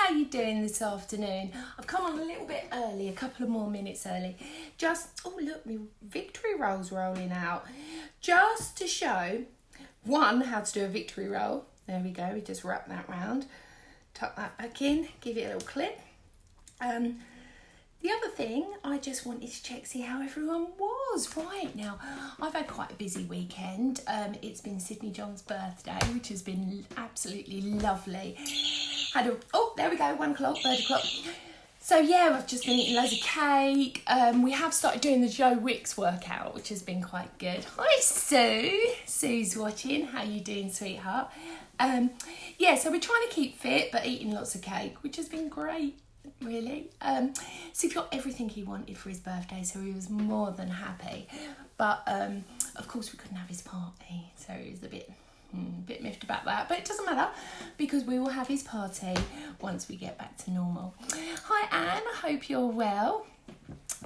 how you doing this afternoon? I've come on a little bit early, a couple of more minutes early. Oh look, my victory roll's rolling out. Just to show, one, how to do a victory roll. There we go, we just wrap that round. Tuck that back in, give it a little clip. The other thing, I just wanted to check, see how everyone was. Right now, I've had quite a busy weekend. It's been Sydney John's birthday, which has been absolutely lovely. Oh, there we go, 1 o'clock, bird o'clock. So yeah, I've just been eating loads of cake. We have started doing the Joe Wicks workout, which has been quite good. Hi Sue. Sue's watching. How you doing, sweetheart? Yeah, so we're trying to keep fit, but eating lots of cake, which has been great. Really. So he got everything he wanted for his birthday, so he was more than happy. But of course we couldn't have his party, so he was a bit miffed about that. But it doesn't matter, because we will have his party once we get back to normal. Hi Anne, I hope you're well.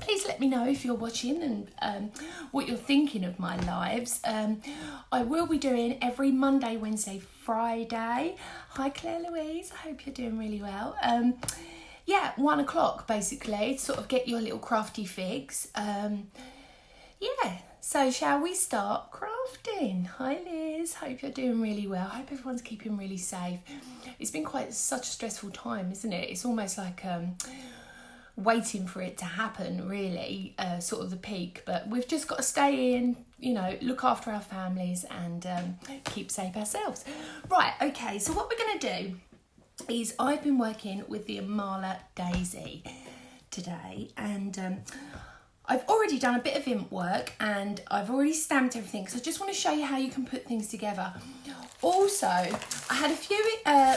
Please let me know if you're watching and what you're thinking of my lives. I will be doing every Monday, Wednesday, Friday. Hi Claire Louise, I hope you're doing really well. Yeah, 1 o'clock basically, to sort of get your little crafty fix. Yeah, so shall we start crafting? Hi Liz, hope you're doing really well. Hope everyone's keeping really safe. It's been such a stressful time, isn't it? It's almost like waiting for it to happen, really, sort of the peak. But we've just got to stay in, you know, look after our families and keep safe ourselves. Right, okay, so what we're going to do is I've been working with the Imala daisy today, and I've already done a bit of ink work and I've already stamped everything, so I just want to show you how you can put things together. Also, I had a few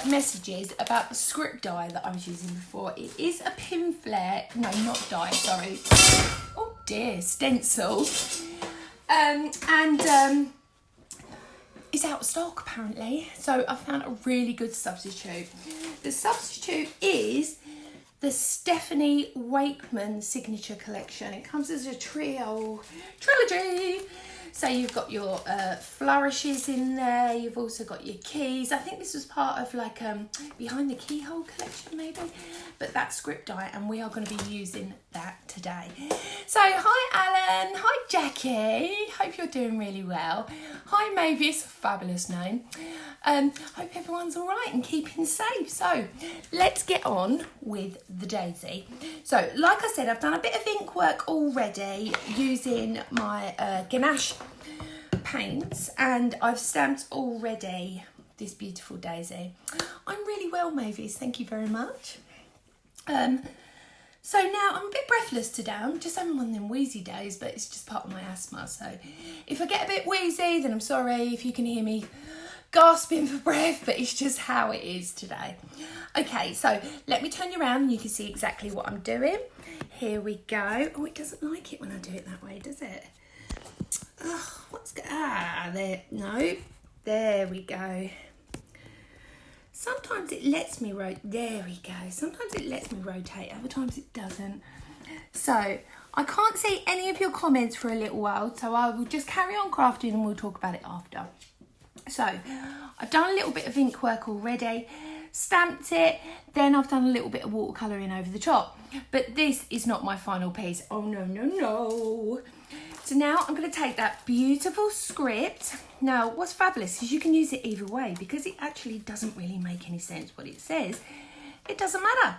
messages about the script die that I was using before. It is a pin flare, no, not die, sorry. Oh dear, stencil. It's out of stock apparently, so I found a really good substitute. The substitute is the Stephanie Wakeman signature collection. It comes as a trilogy. So you've got your flourishes in there, you've also got your keys. I think this was part of like behind the keyhole collection maybe, but that's script die, and we are going to be using that today. So hi Alan, hi Jackie, hope you're doing really well. Hi Mavis, fabulous name. Hope everyone's all right and keeping safe. So let's get on with the daisy. So like I said, I've done a bit of ink work already using my ganache paints, and I've stamped already this beautiful daisy. I'm really well, Mavis, thank you very much. So now I'm a bit breathless today. I'm just having one of them wheezy days, but it's just part of my asthma. So if I get a bit wheezy, then I'm sorry if you can hear me gasping for breath, but it's just how it is today. Okay, so let me turn you around and you can see exactly what I'm doing. Here we go. Oh, it doesn't like it when I do it that way, does it? Oh, there, no, there we go. Sometimes it lets me there we go. Sometimes it lets me rotate, other times it doesn't. So I can't see any of your comments for a little while, so I will just carry on crafting and we'll talk about it after. So I've done a little bit of ink work already, stamped it, then I've done a little bit of watercolouring over the top. But this is not my final piece. Oh no, no, no. So now I'm going to take that beautiful script. Now what's fabulous is you can use it either way, because it actually doesn't really make any sense what it says. It doesn't matter,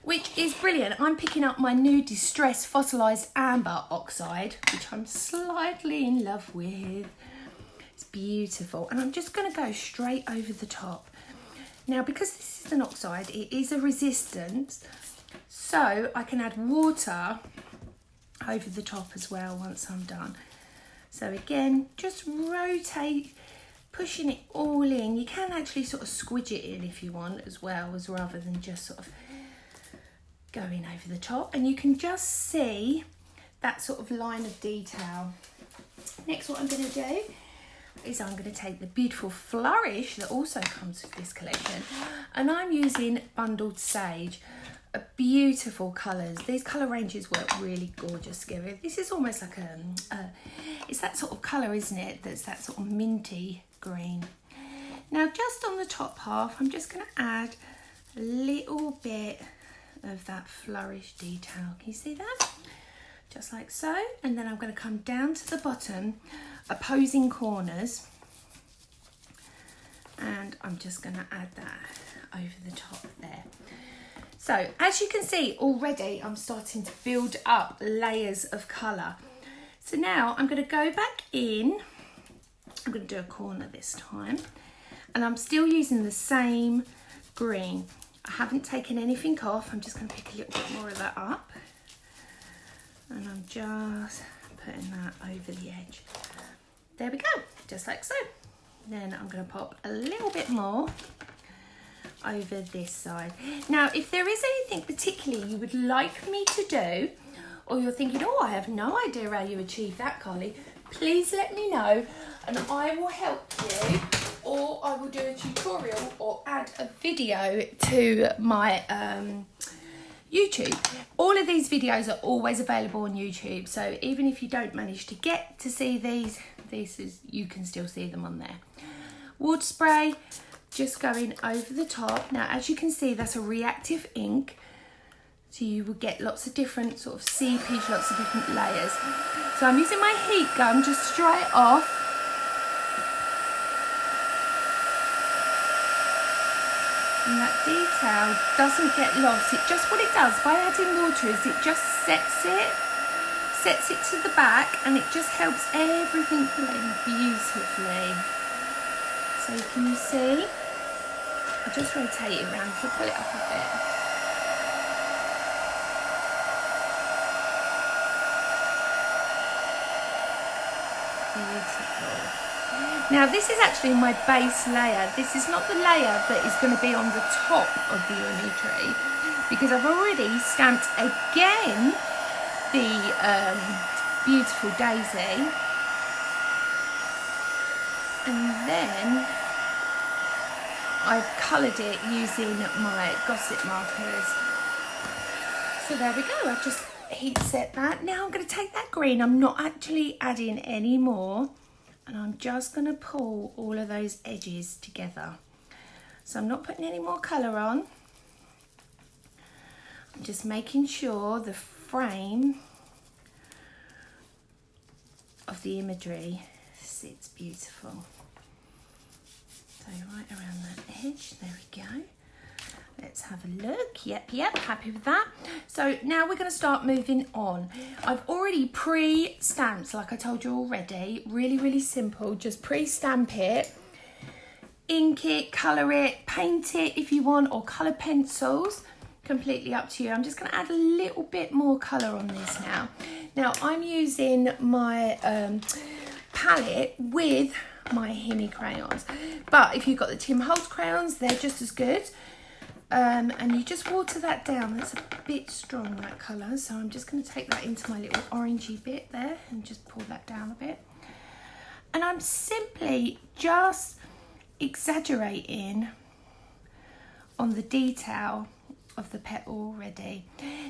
which is brilliant. I'm picking up my new Distress Fossilised Amber Oxide, which I'm slightly in love with. It's beautiful, and I'm just going to go straight over the top. Now because this is an oxide, it is a resistance, so I can add water over the top as well once I'm done. So again, just rotate, pushing it all in. You can actually sort of squidge it in if you want as well, as rather than just sort of going over the top. And you can just see that sort of line of detail. Next, what I'm going to do is I'm going to take the beautiful flourish that also comes with this collection, and I'm using Bundled Sage. Beautiful colours. These colour ranges work really gorgeous together. This is almost like it's that sort of colour, isn't it? That's that sort of minty green. Now just on the top half, I'm just going to add a a little bit of that flourish detail. Can you see that? Just like so. And then I'm going to come down to the bottom, opposing corners, and I'm just going to add that over the top there. So as you can see already, I'm starting to build up layers of colour. So now I'm going to go back in. I'm going to do a corner this time, and I'm still using the same green. I haven't taken anything off. I'm just going to pick a little bit more of that up, and I'm just putting that over the edge. There we go, just like so. Then I'm going to pop a little bit more over this side. Now, if there is anything particularly you would like me to do, or you're thinking, oh, I have no idea how you achieve that, Carly, please let me know and I will help you, or I will do a tutorial or add a video to my YouTube. All of these videos are always available on YouTube, so even if you don't manage to get to see these, you can still see them on there. Wood spray, just going over the top. Now, as you can see, that's a reactive ink, so you will get lots of different sort of seepage, lots of different layers. So I'm using my heat gun just to dry it off. And that detail doesn't get lost. It just, what it does by adding water is it just sets it to the back, and it just helps everything blend beautifully. So can you see? I'll just rotate it around to pull it up a bit. Beautiful. Now this is actually my base layer. This is not the layer that is going to be on the top of the imagery, because I've already stamped again the beautiful daisy, and then I've coloured it using my Gossip markers. So there we go, I've just heat set that. Now I'm going to take that green, I'm not actually adding any more, and I'm just going to pull all of those edges together. So I'm not putting any more colour on. I'm just making sure the frame of the imagery sits beautiful. So right around that edge, there we go. Let's have a look. Yep, happy with that. So now we're going to start moving on. I've already pre-stamped, like I told you already. Really, really simple. Just pre-stamp it, ink it, colour it, paint it if you want, or colour pencils. Completely up to you. I'm just going to add a little bit more colour on this now. Now I'm using my palette with my himi crayons, but if you've got the Tim Holtz crayons, they're just as good. And you just water that down. That's a bit strong, that colour, so I'm just going to take that into my little orangey bit there and just pull that down a bit. And I'm simply just exaggerating on the detail of the petal already.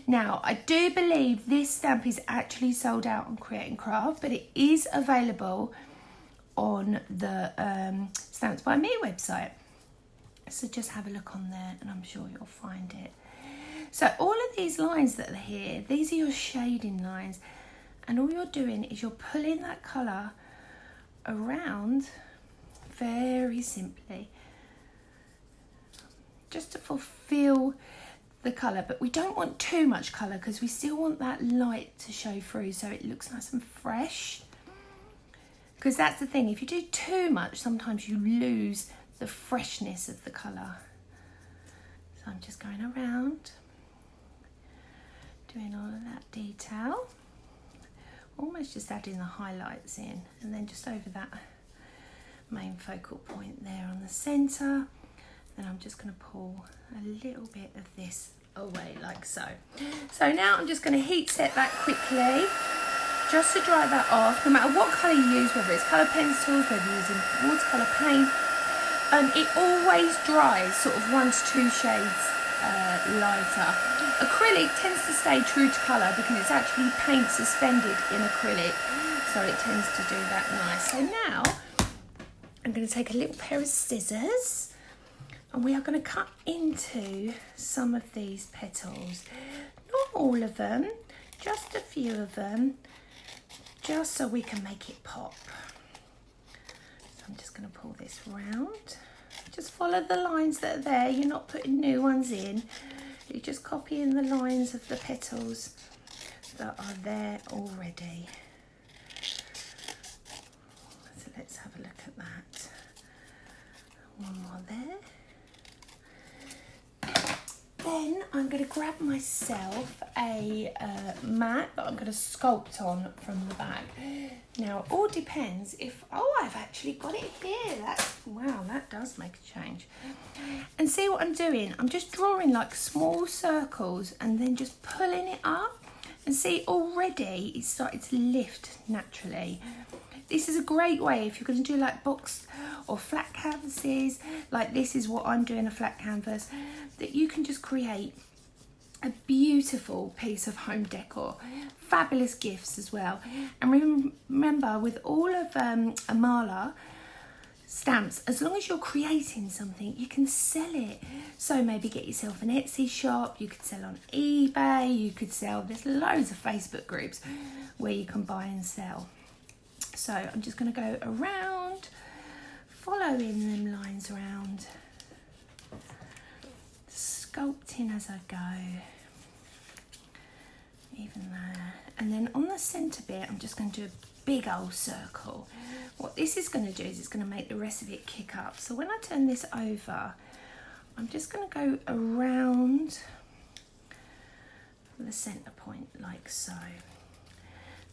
Now, I do believe this stamp is actually sold out on Create and Craft, but it is available on the Stamps by Me website. So just have a look on there and I'm sure you'll find it. So all of these lines that are here, these are your shading lines, and all you're doing is you're pulling that colour around very simply, just to fulfill the colour. But we don't want too much colour because we still want that light to show through so it looks nice and fresh. Because that's the thing, if you do too much, sometimes you lose the freshness of the colour. So I'm just going around, doing all of that detail, almost just adding the highlights in, and then just over that main focal point there on the centre. Then I'm just going to pull a little bit of this away like so. So now I'm just going to heat set that quickly, just to dry that off. No matter what colour you use, whether it's colour pencils, whether you're using watercolour paint, it always dries sort of 1 to 2 shades lighter. Acrylic tends to stay true to colour because it's actually paint suspended in acrylic, so it tends to do that nice. So now I'm going to take a little pair of scissors, And we are going to cut into some of these petals. Not all of them, just a few of them, just so we can make it pop. So I'm just going to pull this round. Just follow the lines that are there. You're not putting new ones in. You're just copying the lines of the petals that are there already. So let's have a look at that. One more there. Then I'm going to grab myself a mat that I'm going to sculpt on from the back. Now, it all depends if... Oh, I've actually got it here. Wow, that does make a change. And see what I'm doing? I'm just drawing like small circles and then just pulling it up. And see, already it's started to lift naturally. This is a great way if you're going to do like box or flat canvases, like this is what I'm doing, a flat canvas, that you can just create a beautiful piece of home decor. Fabulous gifts as well. And remember, with all of Imala stamps, as long as you're creating something, you can sell it. So maybe get yourself an Etsy shop, you could sell on eBay, you could sell, there's loads of Facebook groups where you can buy and sell. So I'm just going to go around, following them lines around, sculpting as I go, even there. And then on the centre bit, I'm just going to do a big old circle. What this is going to do is it's going to make the rest of it kick up. So when I turn this over, I'm just going to go around the centre point like so.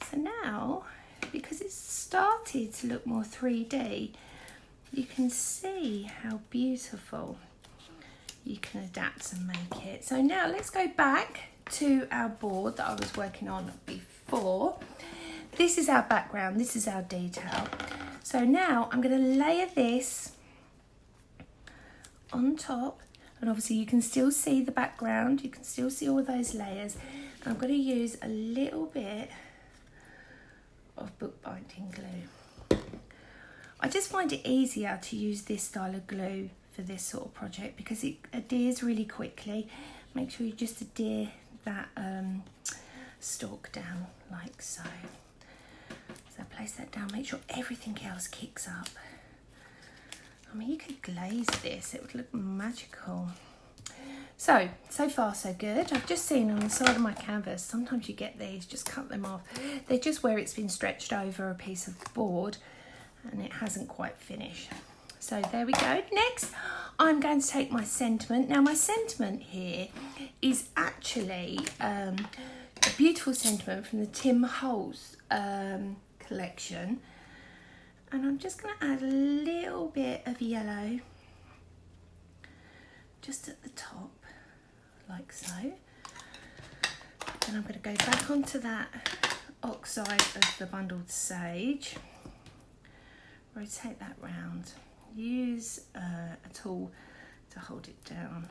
So now, because it's started to look more 3D, you can see how beautiful you can adapt and make it. So now let's go back to our board that I was working on before. This is our background, this is our detail. So now I'm going to layer this on top, and obviously you can still see the background, you can still see all those layers. And I'm going to use a little bit of bookbinding glue. I just find it easier to use this style of glue for this sort of project because it adheres really quickly. Make sure you just adhere that stalk down like so. So place that down, make sure everything else kicks up. I mean, you could glaze this, it would look magical. So far so good. I've just seen on the side of my canvas, sometimes you get these, just cut them off. They're just where it's been stretched over a piece of board and it hasn't quite finished. So there we go. Next, I'm going to take my sentiment. Now my sentiment here is actually a beautiful sentiment from the Tim Holtz collection. And I'm just going to add a little bit of yellow just at the top, like so. Then I'm going to go back onto that oxide of the bundled sage, rotate that round, use a tool to hold it down,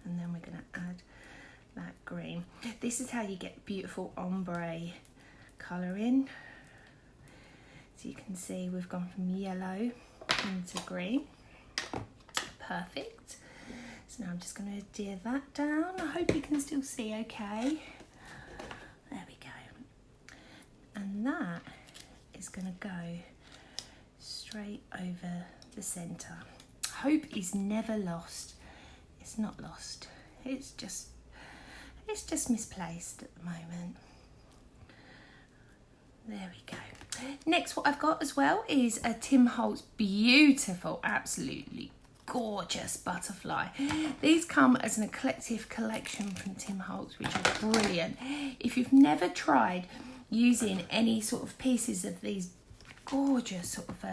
and then we're going to add that green. This is how you get beautiful ombre colour in. So you can see we've gone from yellow into green. Perfect. So now I'm just going to adhere that down. I hope you can still see okay. There we go. And that is going to go straight over the centre. Hope is never lost. It's not lost. It's just misplaced at the moment. There we go. Next, what I've got as well is a Tim Holtz beautiful, absolutely gorgeous butterfly. These come as an eclectic collection from Tim Holtz, which is brilliant. If you've never tried using any sort of pieces of these gorgeous sort of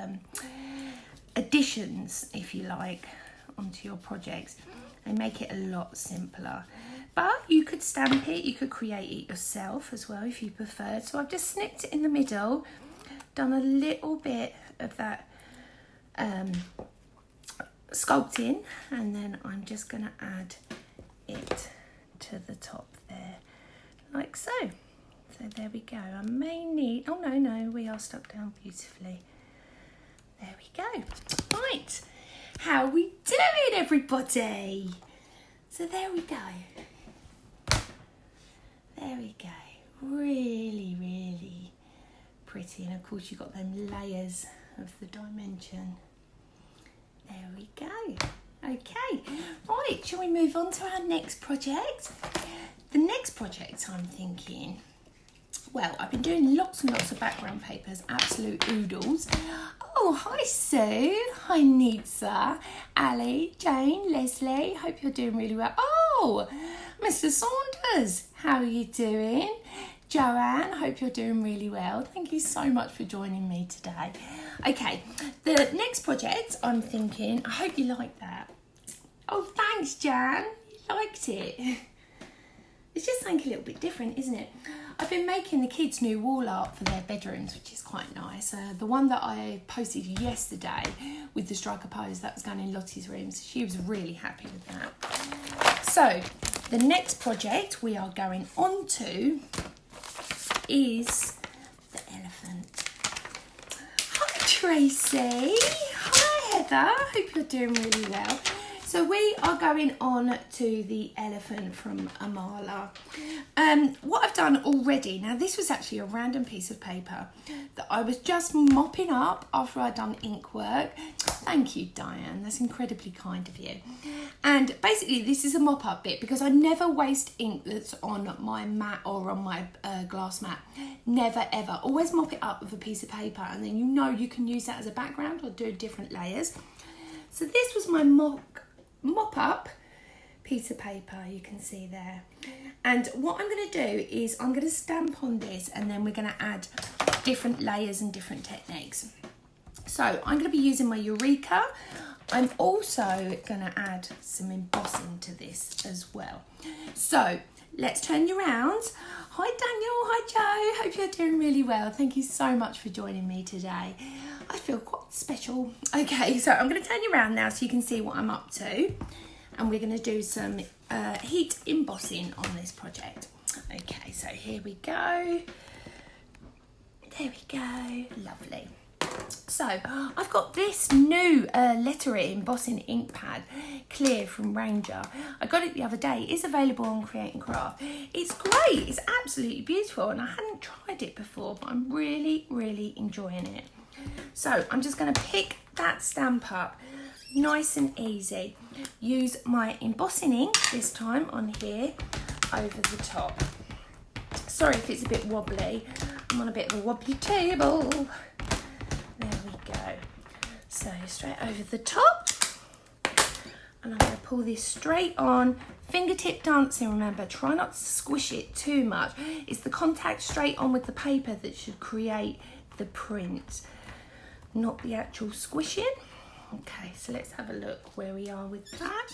additions, if you like, onto your projects, they make it a lot simpler. But you could stamp it, you could create it yourself as well if you preferred. So I've just snipped it in the middle, done a little bit of that sculpting, and then I'm just going to add it to the top there, like so. So there we go. I may need, oh no, we are stuck down beautifully. There we go. Right, How we doing, everybody? So there we go. There we go. Really, really pretty. And of course you've got them layers of the dimension. There we go. Okay, right, shall we move on to our next project? The next project I'm thinking, well, I've been doing lots and lots of background papers, absolute oodles. Oh, hi Sue, hi Nitsa, Ali, Jane, Leslie, hope you're doing really well. Oh, Mr. Saunders, how are you doing? Joanne, hope you're doing really well. Thank you so much for joining me today. Okay, the next project I'm thinking, I hope you like that. Oh, thanks, Jan. You liked it. It's just something a little bit different, isn't it? I've been making the kids new wall art for their bedrooms, which is quite nice. The one that I posted yesterday with the striker pose, that was going in Lottie's room, so she was really happy with that. So, the next project we are going on to is the elephant. Hi, Tracy. Hi, Heather. Hope you're doing really well. So we are going on to the elephant from Imala. What I've done already, now this was actually a random piece of paper that I was just mopping up after I'd done ink work. Thank you, Diane, that's incredibly kind of you. And basically this is a mop up bit because I never waste ink that's on my mat or on my glass mat. Never ever, always mop it up with a piece of paper and then you can use that as a background or do different layers. So this was my mop up piece of paper, you can see there. And what I'm going to do is I'm going to stamp on this and then we're going to add different layers and different techniques. So I'm going to be using my Eureka. I'm also going to add some embossing to this as well. So let's turn you around. Hi Daniel, hi Joe, hope you're doing really well. Thank you so much for joining me today. I feel quite special. Okay, so I'm going to turn you around now so you can see what I'm up to. And we're going to do some heat embossing on this project. Okay, so here we go. There we go, lovely. So I've got this new Lettery embossing ink pad, clear from Ranger. I got it the other day. It's available on Create and Craft. It's great, it's absolutely beautiful and I hadn't tried it before, but I'm really, really enjoying it. So I'm just going to pick that stamp up, nice and easy. Use my embossing ink this time on here over the top. Sorry if it's a bit wobbly, I'm on a bit of a wobbly table. There we go. So straight over the top. And I'm going to pull this straight on. Fingertip dancing, remember, try not to squish it too much. It's the contact straight on with the paper that should create the print, not the actual squishing. Okay, so let's have a look where we are with that.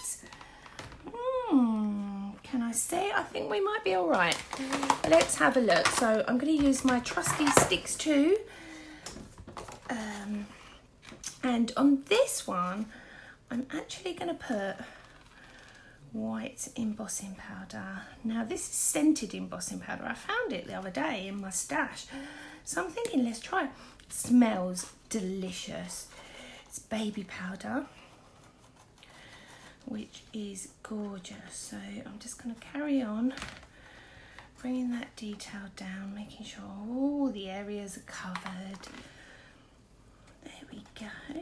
Can I see? I think we might be all right. Let's have a look. So I'm going to use my trusty sticks too. And on this one, I'm actually going to put white embossing powder. Now this is scented embossing powder. I found it the other day in my stash. So I'm thinking, let's try it. It smells delicious. It's baby powder, which is gorgeous. So I'm just going to carry on bringing that detail down, making sure all the areas are covered. There we go.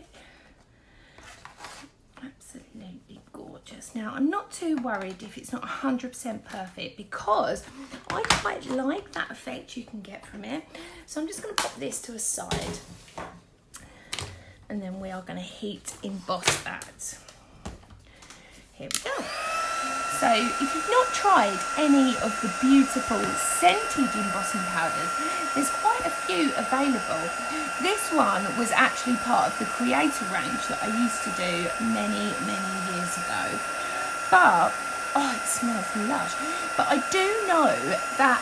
Absolutely gorgeous. Now I'm not too worried if it's not 100% perfect because I quite like that effect you can get from it. So I'm just going to pop this to a side and then we are going to heat emboss that. Here we go. So if you've not tried any of the beautiful scented embossing powders, there's quite a few available. This one was actually part of the Creator range that I used to do many, many years ago. But, oh, it smells lush. But I do know that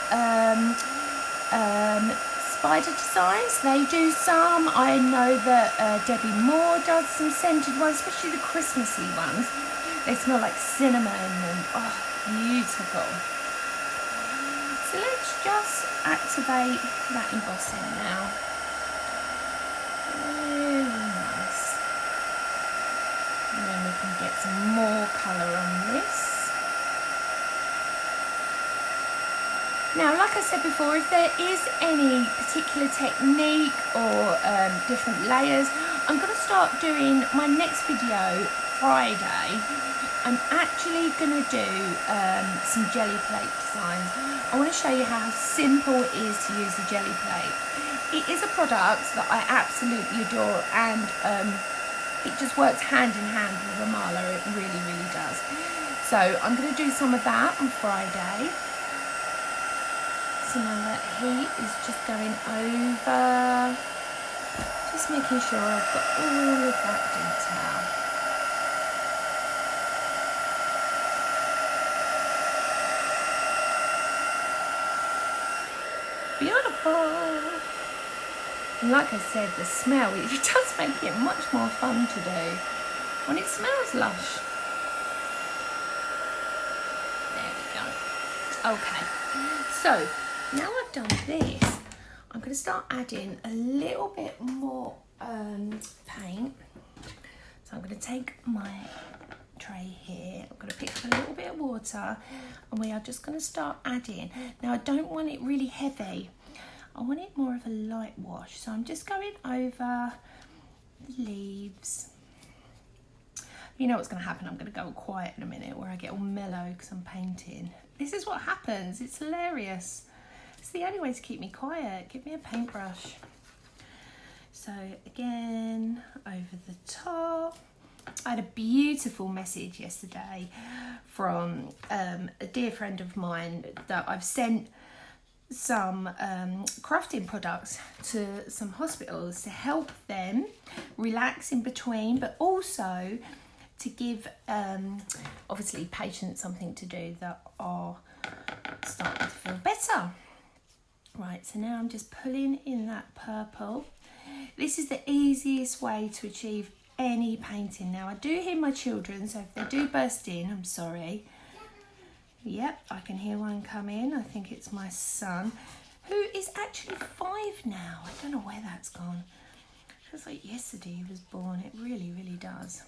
Spider Designs, they do some. I know that Debbie Moore does some scented ones, especially the Christmassy ones. They smell like cinnamon and, oh, beautiful. So let's just activate that embossing now. Very nice. some more colour on this. Now, like I said before, if there is any particular technique or different layers, I'm going to start doing my next video Friday. I'm actually going to do some jelly plate designs. I want to show you how simple it is to use the jelly plate. It is a product that I absolutely adore, and it just works hand in hand with Imala. It really, really does. So I'm going to do some of that on Friday. So now that heat is just going over, just making sure I've got all of that detail. Beautiful. And like I said, the smell, it does make it much more fun to do when it smells lush. There we go. Okay, so now I've done this, I'm going to start adding a little bit more paint. So I'm going to take my tray here, I'm going to pick up a little bit of water, and we are just going to start adding. Now I don't want it really heavy, I want it more of a light wash, so I'm just going over the leaves. You know what's going to happen, I'm going to go quiet in a minute where I get all mellow because I'm painting. This is what happens, it's hilarious. It's the only way to keep me quiet. Give me a paintbrush. So again, over the top. I had a beautiful message yesterday from a dear friend of mine that I've sent some crafting products to some hospitals to help them relax in between, but also to give obviously patients something to do that are starting to feel better. Right, so now I'm just pulling in that purple. This is the easiest way to achieve any painting. Now, I do hear my children, so if they do burst in, I'm sorry. Yep, I can hear one come in. I think it's my son, who is actually 5 now. I don't know where that's gone. Feels like yesterday he was born. It really, really does.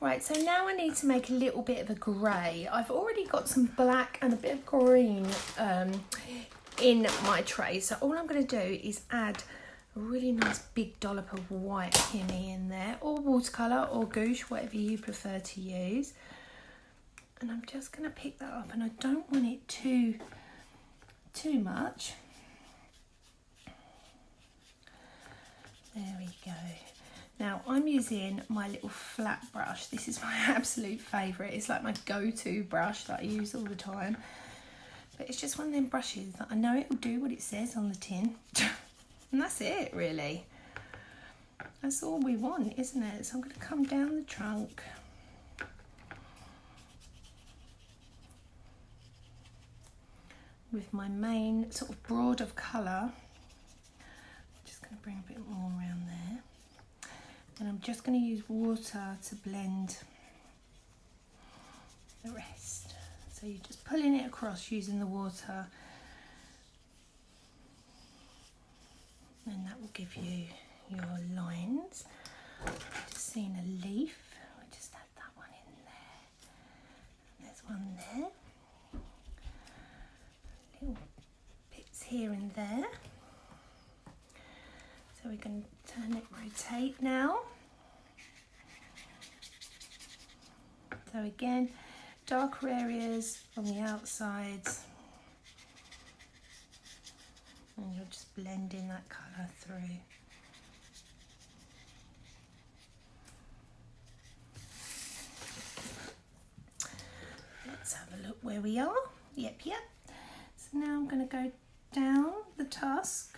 Right, so now I need to make a little bit of a grey. I've already got some black and a bit of green in my tray, so all I'm going to do is add a really nice big dollop of white himi in there, or watercolour or gouache, whatever you prefer to use. And I'm just going to pick that up, and I don't want it too much. There we go. Now I'm using my little flat brush. This is my absolute favourite. It's like my go-to brush that I use all the time. But it's just one of them brushes that I know it will do what it says on the tin. And that's it, really. That's all we want, isn't it? So I'm going to come down the trunk. With my main sort of broad of colour. Just going to bring a bit more around there. And I'm just going to use water to blend the rest. So you're just pulling it across using the water, and that will give you your lines. Just seeing a leaf, we'll just add that one in there. There's one there. Little bits here and there. So we're going to turn it, rotate now. So again, darker areas on the outsides, and you're just blending that colour through. Let's have a look where we are. Yep. So now I'm going to go down the tusk.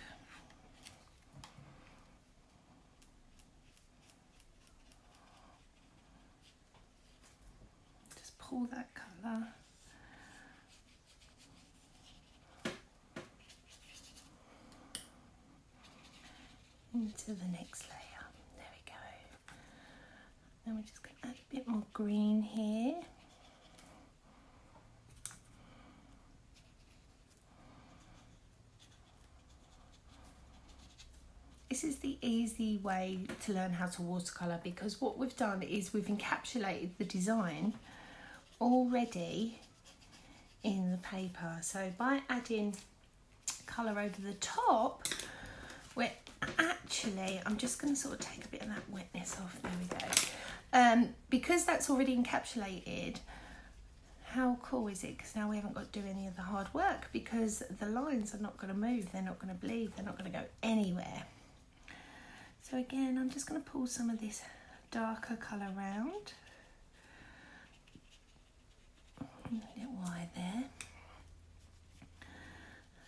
Pull that colour into the next layer. There we go. Then we're just going to add a bit more green here. this is the easy way to learn how to watercolour, because what we've done is we've encapsulated the design already in the paper. So by adding colour over the top, we're actually, I'm just going to sort of take a bit of that wetness off, there we go. Because that's already encapsulated, how cool is it? Because now we haven't got to do any of the hard work, because the lines are not going to move, they're not going to bleed, they're not going to go anywhere. So again, I'm just going to pull some of this darker colour around. A little eye there.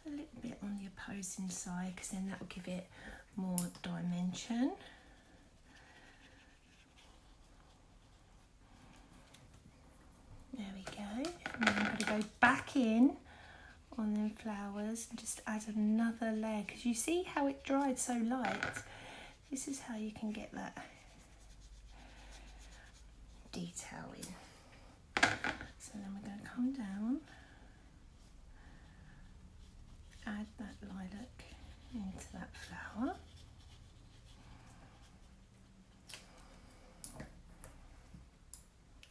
A little bit on the opposing side, because then that will give it more dimension. There we go. And then I'm going to go back in on them flowers and just add another layer, because you see how it dried so light. This is how you can get that detail in. So then we're going to come down, add that lilac into that flower.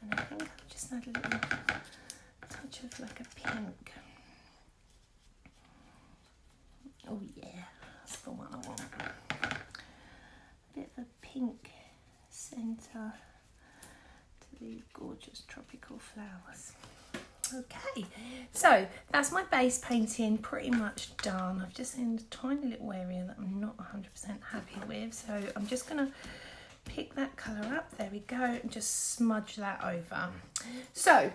And I think I'll just add a little touch of like a pink. Oh yeah, that's the one I want. A bit of a pink centre to the gorgeous tropical flowers. Okay, so that's my base painting pretty much done. I've just seen a tiny little area that I'm not 100% happy with, so I'm just going to pick that colour up, there we go, and just smudge that over. So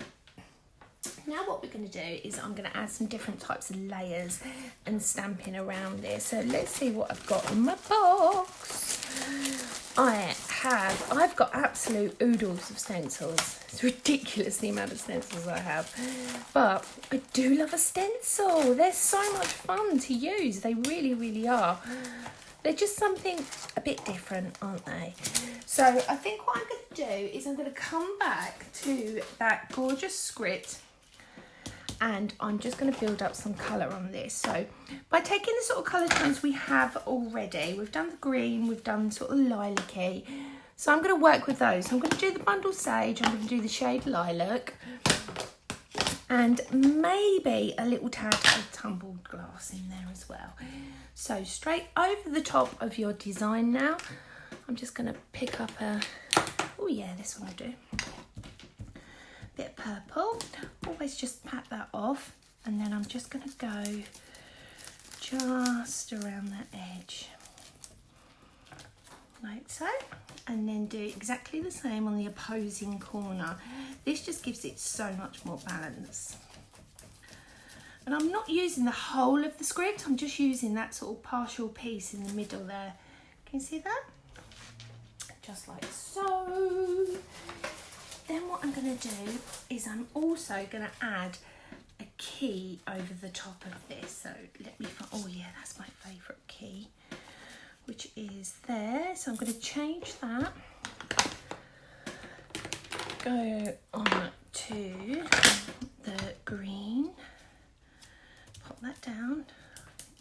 now what we're going to do is I'm going to add some different types of layers and stamping around this. So let's see what I've got in my box. I've got absolute oodles of stencils. It's ridiculous the amount of stencils I have, but I do love a stencil. They're so much fun to use, they really are. They're just something a bit different, aren't they? So I think what I'm going to do is I'm going to come back to that gorgeous script, and I'm just going to build up some colour on this. So by taking the sort of colour tones we have already, we've done the green, we've done sort of lilac-y. So I'm going to work with those. So I'm going to do the bundle sage, I'm going to do the shade lilac, and maybe a little tad of tumbled glass in there as well. So straight over the top of your design now, I'm just going to pick up a, oh yeah, this one will do. Bit of purple, always just pat that off, and then I'm just going to go just around that edge, like so, and then do exactly the same on the opposing corner. This just gives it so much more balance. And I'm not using the whole of the script, I'm just using that sort of partial piece in the middle there. Can you see that? Just like so. Then what I'm going to do is I'm also going to add a key over the top of this. So let me find, oh yeah, that's my favourite key, which is there. So I'm going to change that. Go on to the green. Pop that down.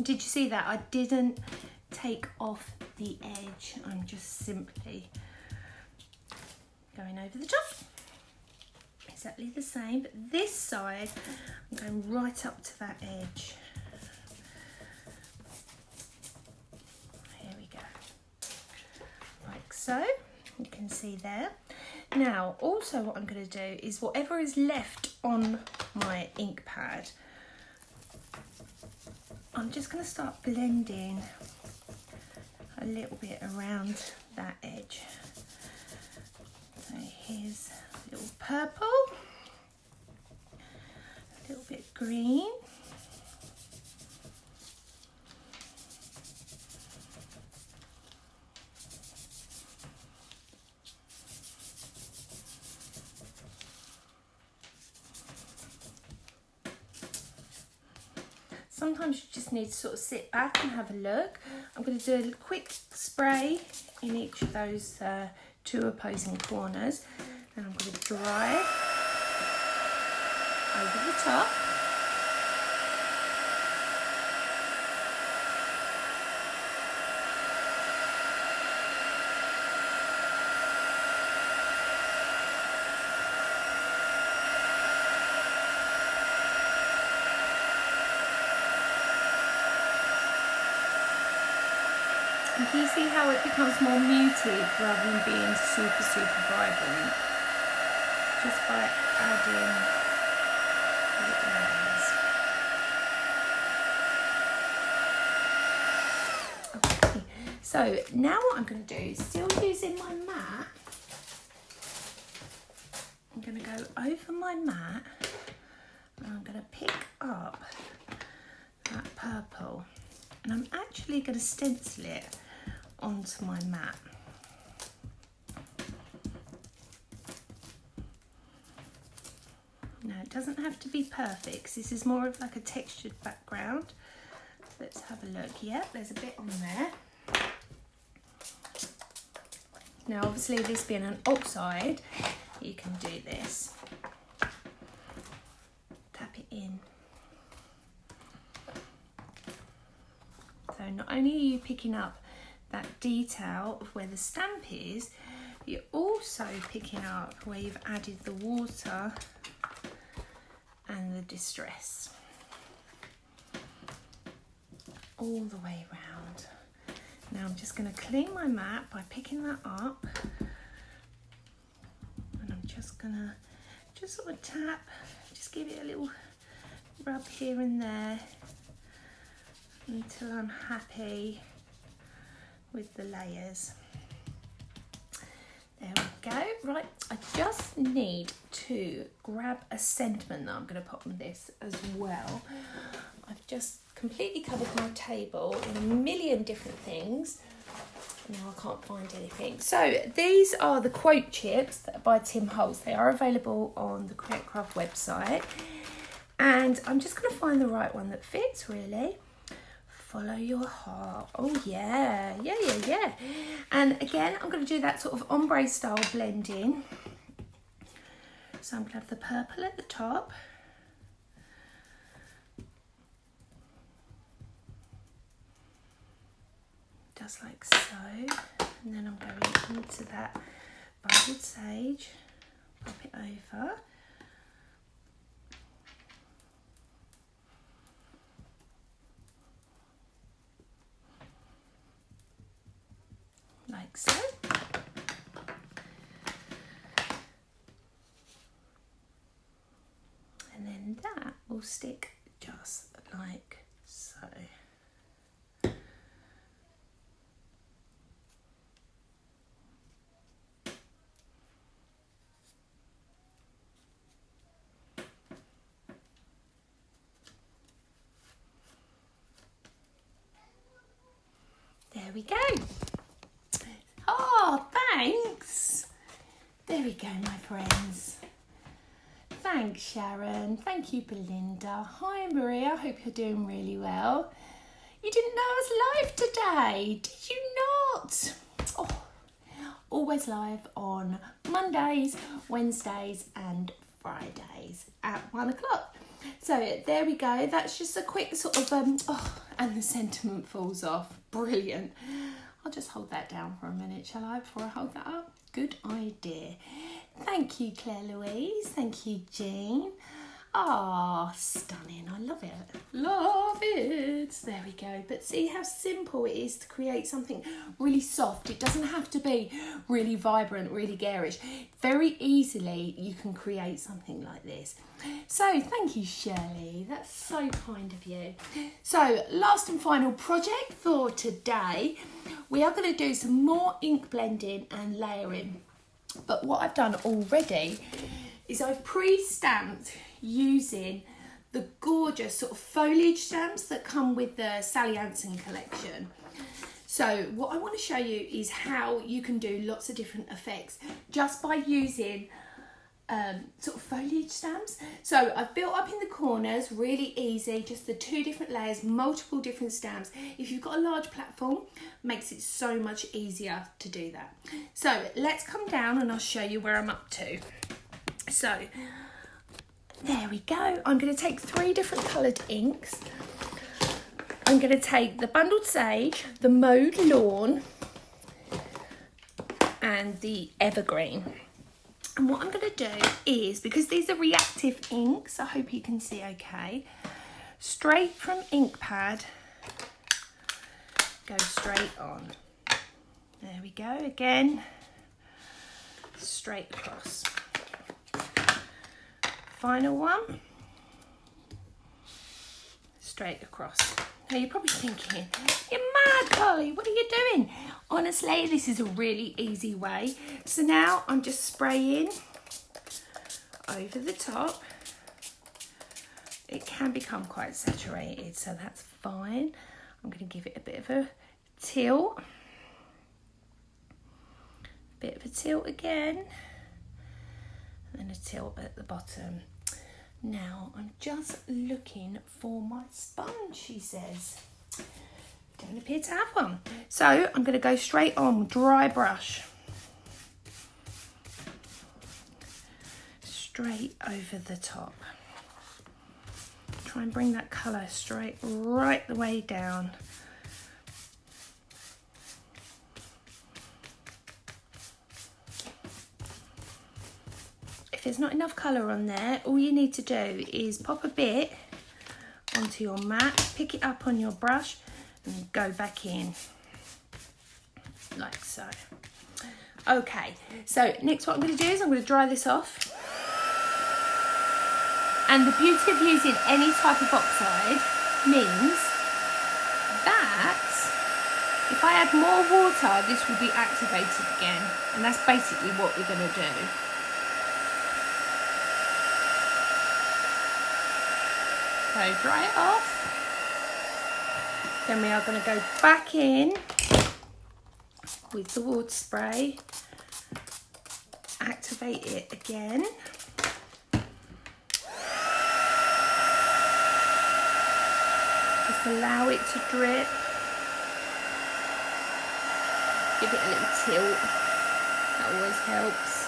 Did you see that? I didn't take off the edge. I'm just simply going over the top. Exactly the same, but this side I'm going right up to that edge. Here we go. Like so. You can see there. Now, also what I'm going to do is whatever is left on my ink pad, I'm just going to start blending a little bit around that edge. So here's a little purple, a little bit green, sometimes you just need to sort of sit back and have a look. I'm going to do a quick spray in each of those two opposing corners, and I'm going to dry over the top. And can you see how it becomes more muted rather than being super, super vibrant? Just by adding little layers. Okay, so now what I'm going to do, still using my mat, I'm going to go over my mat and I'm going to pick up that purple and I'm actually going to stencil it onto my mat. Now it doesn't have to be perfect 'cause this is more of like a textured background. Let's have a look. Yep, there's a bit on there. Now obviously this being an oxide, you can do this. Tap it in. So not only are you picking up that detail of where the stamp is, you're also picking up where you've added the water and the distress. All the way around. Now I'm just going to clean my mat by picking that up. And I'm just going to just sort of tap, just give it a little rub here and there until I'm happy with the layers. There we go. Right, I just need to grab a sentiment that I'm going to put on this as well. I've just completely covered my table in a million different things. Now I can't find anything. So these are the quote chips that are by Tim Holtz. They are available on the Create Craft website. And I'm just going to find the right one that fits, really. Follow your heart. Oh yeah, yeah. And again, I'm going to do that sort of ombre style blending. So I'm going to have the purple at the top. Just like so. And then I'm going into that bundled sage. Pop it over. Like so. And then that will stick just like so. There we go. Oh, thanks. There we go, my friends. Thanks, Sharon. Thank you, Belinda. Hi, Maria. I hope you're doing really well. You didn't know I was live today, did you not? Oh, always live on Mondays, Wednesdays and Fridays at 1 o'clock. So there we go. That's just a quick sort of, and the sentiment falls off. Brilliant. I'll just hold that down for a minute, shall I, before I hold that up? Good idea. Thank you, Claire Louise. Thank you, Jean. Ah, stunning. I love it. Love it. There we go. But see how simple it is to create something really soft. It doesn't have to be really vibrant, really garish. Very easily you can create something like this. So thank you, Shirley. That's so kind of you. So last and final project for today. We are going to do some more ink blending and layering. But what I've done already is I've pre-stamped using the gorgeous sort of foliage stamps that come with the Sally Anson collection. So what I want to show you is how you can do lots of different effects just by using sort of foliage stamps. So I've built up in the corners, really easy, just the 2 different layers, multiple different stamps. If you've got a large platform, makes it so much easier to do that. So let's come down and I'll show you where I'm up to. So there we go. I'm going to take 3 different coloured inks. I'm going to take the Bundled Sage, the Mowed Lawn and the Evergreen. And what I'm going to do is, because these are reactive inks, I hope you can see okay, straight from ink pad, go straight on. There we go, again, straight across. Final one, straight across. Now you're probably thinking, you're mad, Carley, what are you doing? Honestly, this is a really easy way. So now I'm just spraying over the top. It can become quite saturated, so that's fine. I'm going to give it a bit of a tilt. Bit of a tilt again. And then a tilt at the bottom. Now I'm just looking for my sponge, she says. Don't appear to have one. So I'm going to go straight on, dry brush. Straight over the top. Try and bring that colour straight right the way down. If there's not enough colour on there, all you need to do is pop a bit onto your mat, pick it up on your brush and go back in, like so. Okay, so next what I'm going to do is I'm going to dry this off. And the beauty of using any type of oxide means that if I add more water, this will be activated again. And that's basically what we're going to do. So dry it off. Then we are going to go back in with the water spray. Activate it again. Just allow it to drip. Give it a little tilt. That always helps.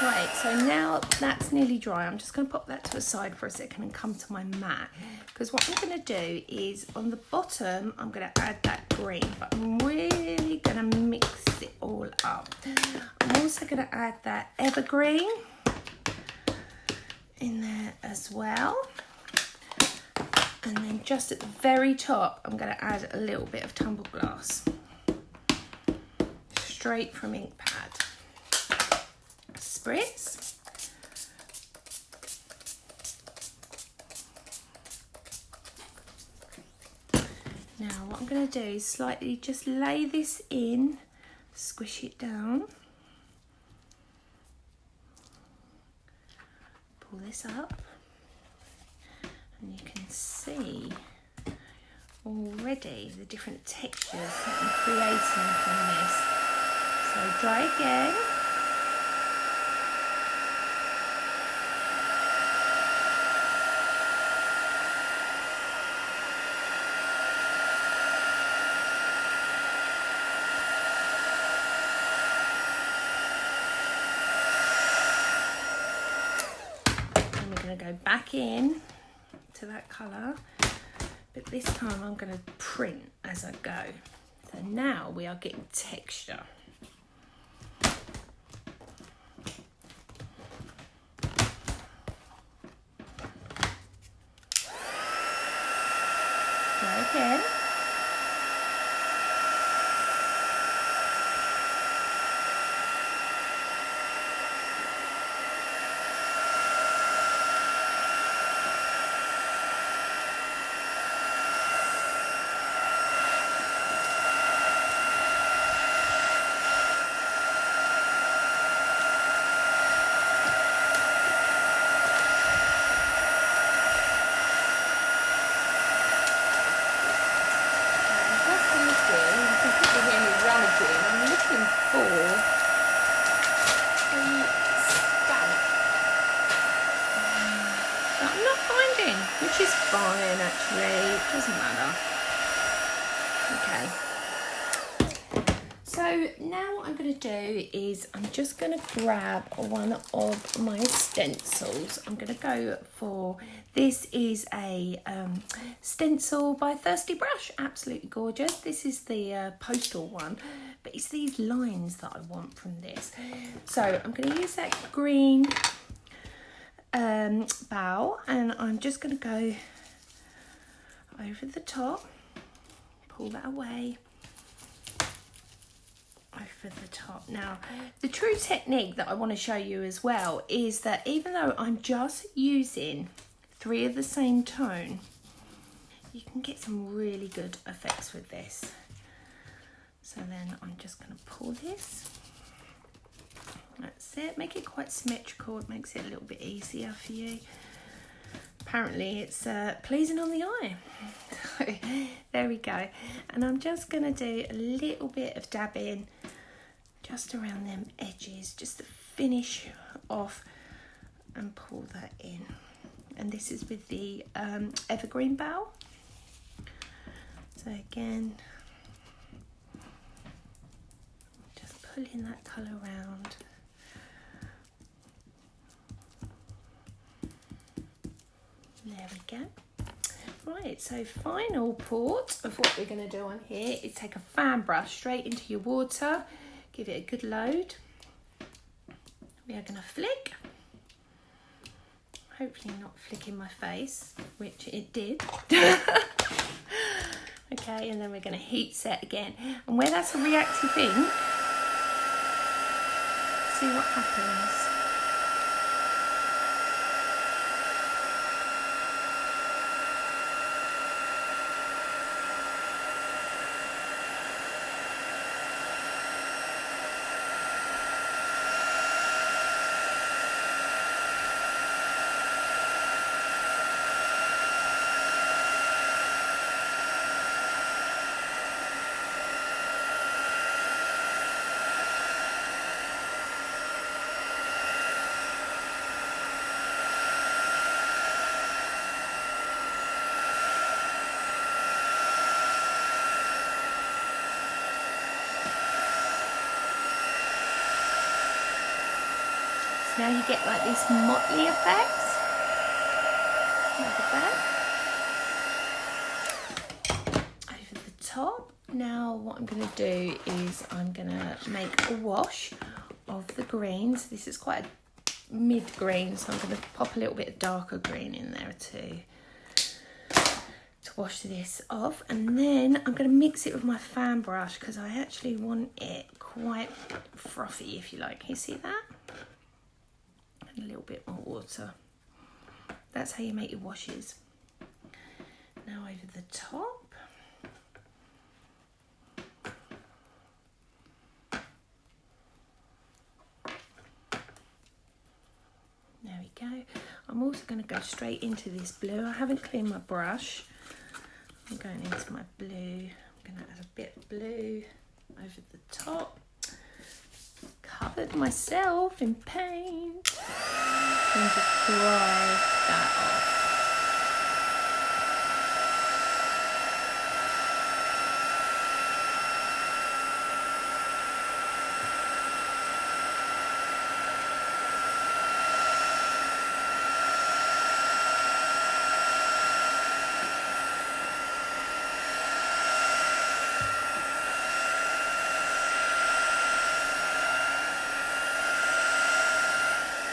Right, so now that's nearly dry. I'm just going to pop that to the side for a second and come to my mat. Because what I'm going to do is on the bottom, I'm going to add that green, but I'm really going to mix it all up. I'm also going to add that evergreen in there as well. And then just at the very top, I'm going to add a little bit of tumble glass. Straight from ink pad. Spritz. Now what I'm going to do is slightly just lay this in, squish it down, pull this up, and you can see already the different textures that I'm creating from this. So dry again. Go back in to that colour, but this time I'm going to print as I go. So now we are getting texture. Try again. I'm looking for a stamp that I'm not finding, which is fine actually, it doesn't matter. Okay, So now what I'm going to do is I'm just going to grab one of my stencils. I'm going to go for, this is a stencil by Thirsty Brush, absolutely gorgeous. This is the postal one, but it's these lines that I want from this. So I'm going to use that green bow, and I'm just going to go over the top, pull that away, over the top. Now, the true technique that I want to show you as well is that even though I'm just using 3 of the same tone, you can get some really good effects with this. So then I'm just going to pull this. That's it. Make it quite symmetrical. It makes it a little bit easier for you. Apparently it's pleasing on the eye. So there we go. And I'm just going to do a little bit of dabbing just around them edges, just to finish off and pull that in. And this is with the evergreen bow. So again, just pulling that colour around. There we go. Right, so final part of what we're going to do on here is take a fan brush straight into your water, give it a good load. We are going to flick, hopefully not flick in my face, which it did. Okay, and then we're going to heat set again. And where that's a reactive ink, see what happens. Now you get like this motley effect. Look at that. Over the top. Now what I'm going to do is I'm going to make a wash of the greens. This is quite a mid green, so I'm going to pop a little bit of darker green in there too to wash this off. And then I'm going to mix it with my fan brush because I actually want it quite frothy, if you like. You see that? A little bit more water. That's how you make your washes. Now over the top. There we go. I'm also going to go straight into this blue. I haven't cleaned my brush. I'm going into my blue. I'm going to add a bit of blue over the top. Covered myself in paint and just dry that off.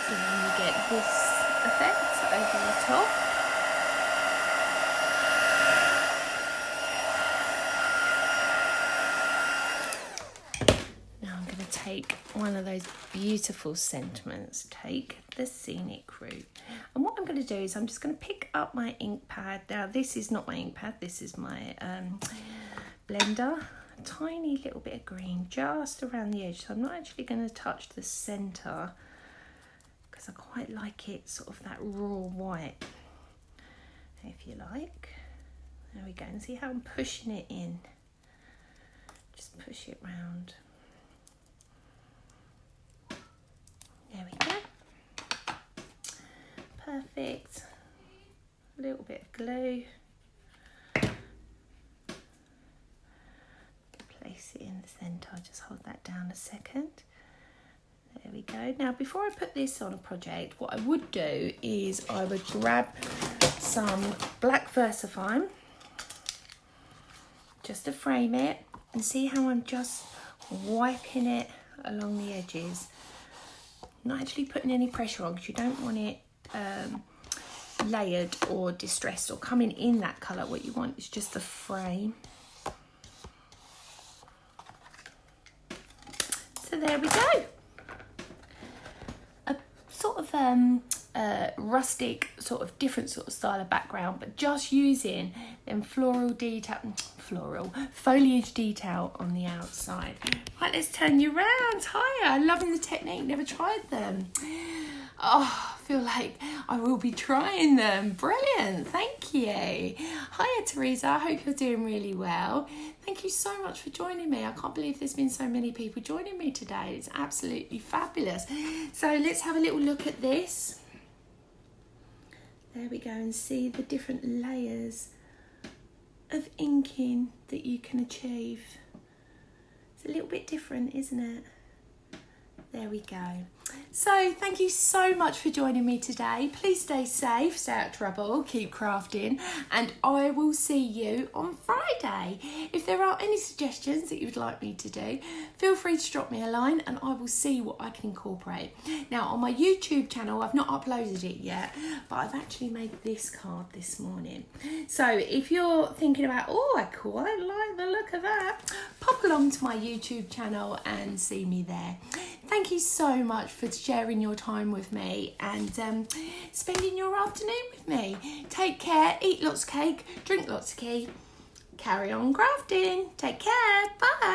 So then you get this effect over the top. Now I'm going to take one of those beautiful sentiments, take the scenic route. And what I'm going to do is I'm just going to pick up my ink pad. Now this is not my ink pad, this is my blender. A tiny little bit of green just around the edge. So I'm not actually going to touch the centre, I quite like it sort of that raw white, if you like. There we go, and see how I'm pushing it in. Just push it round. There we go. Perfect. A little bit of glue. Place place it in the centre. I'll just hold that down a second. There we go. Now, before I put this on a project, what I would do is I would grab some black VersaFine just to frame it, and see how I'm just wiping it along the edges. Not actually putting any pressure on, because you don't want it layered or distressed or coming in that colour. What you want is just the frame. So there we go. A sort of rustic, sort of different sort of style of background, but just using them foliage detail on the outside. Right, let's turn you around. Hiya, I'm loving the technique, never tried them. Oh, I feel like I will be trying them. Brilliant, thank you. Hiya, Teresa, I hope you're doing really well. Thank you so much for joining me. I can't believe there's been so many people joining me today. It's absolutely fabulous. So let's have a little look at this. There we go, and see the different layers of inking that you can achieve. It's a little bit different, isn't it? There we go. So thank you so much for joining me today. Please stay safe, stay out of trouble, keep crafting, and I will see you on Friday. If there are any suggestions that you would like me to do, feel free to drop me a line and I will see what I can incorporate. Now, on my YouTube channel, I've not uploaded it yet, but I've actually made this card this morning. So if you're thinking about, oh, I quite like the look of that, pop along to my YouTube channel and see me there. Thank you so much for sharing your time with me and spending your afternoon with me. Take care, eat lots of cake, drink lots of tea, carry on crafting. Take care, bye.